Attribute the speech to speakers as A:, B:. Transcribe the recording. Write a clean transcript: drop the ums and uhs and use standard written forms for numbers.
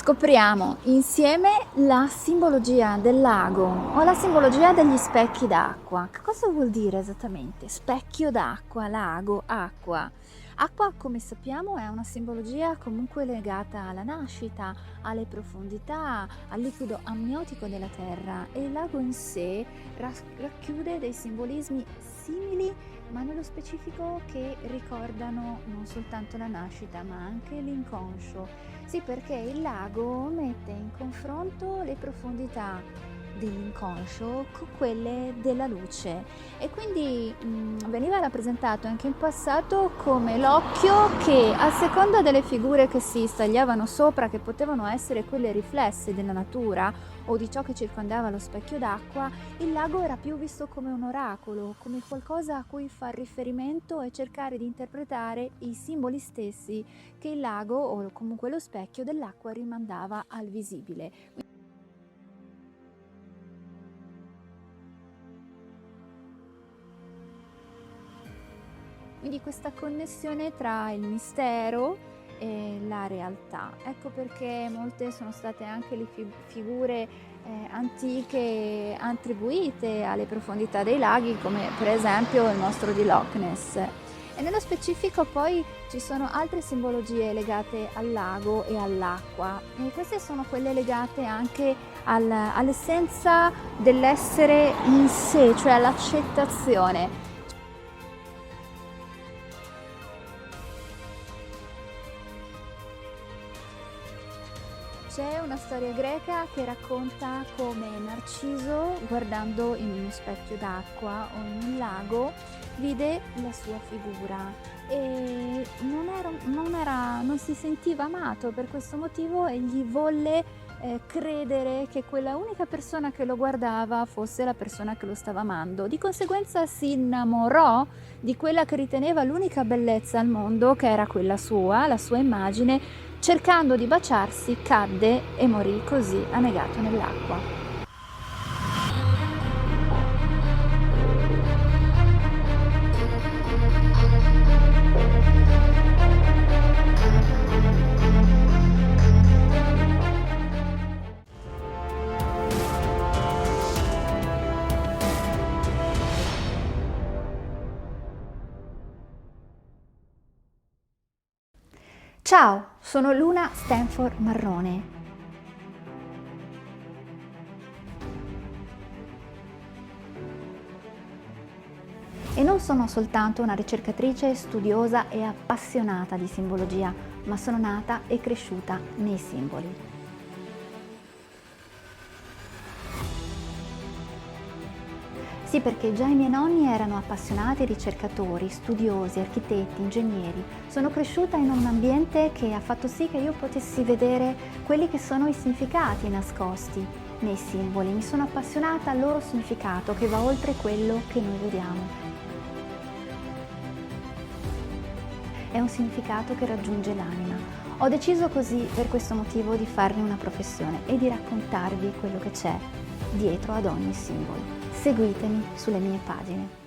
A: Scopriamo insieme la simbologia del lago o la simbologia degli specchi d'acqua. Che cosa vuol dire esattamente? Specchio d'acqua, lago, acqua. Acqua, come sappiamo, è una simbologia comunque legata alla nascita, alle profondità, al liquido amniotico della terra, e il lago in sé racchiude dei simbolismi simili, ma nello specifico che ricordano non soltanto la nascita, ma anche l'inconscio. Sì, perché il lago mette in confronto le profondità dell'inconscio con quelle della luce, e quindi veniva rappresentato anche in passato come l'occhio che, a seconda delle figure che si stagliavano sopra, che potevano essere quelle riflesse della natura o di ciò che circondava lo specchio d'acqua, il lago era più visto come un oracolo, come qualcosa a cui far riferimento e cercare di interpretare i simboli stessi che il lago o comunque lo specchio dell'acqua rimandava al visibile. Quindi questa connessione tra il mistero e la realtà. Ecco perché molte sono state anche le figure antiche attribuite alle profondità dei laghi, come per esempio il mostro di Loch Ness. E nello specifico poi ci sono altre simbologie legate al lago e all'acqua, e queste sono quelle legate anche all'essenza dell'essere in sé, cioè all'accettazione. C'è una storia greca che racconta come Narciso, guardando in uno specchio d'acqua o in un lago, vide la sua figura e non si sentiva amato. Per questo motivo egli volle credere che quella unica persona che lo guardava fosse la persona che lo stava amando. Di conseguenza si innamorò di quella che riteneva l'unica bellezza al mondo, che era quella sua, la sua immagine. Cercando di baciarsi, cadde e morì così annegato nell'acqua. Ciao, sono Luna Stanford Marrone. E non sono soltanto una ricercatrice studiosa e appassionata di simbologia, ma sono nata e cresciuta nei simboli. Sì, perché già i miei nonni erano appassionati ricercatori, studiosi, architetti, ingegneri. Sono cresciuta in un ambiente che ha fatto sì che io potessi vedere quelli che sono i significati nascosti nei simboli. Mi sono appassionata al loro significato, che va oltre quello che noi vediamo. È un significato che raggiunge l'anima. Ho deciso così, per questo motivo, di farne una professione e di raccontarvi quello che c'è dietro ad ogni simbolo. Seguitemi sulle mie pagine.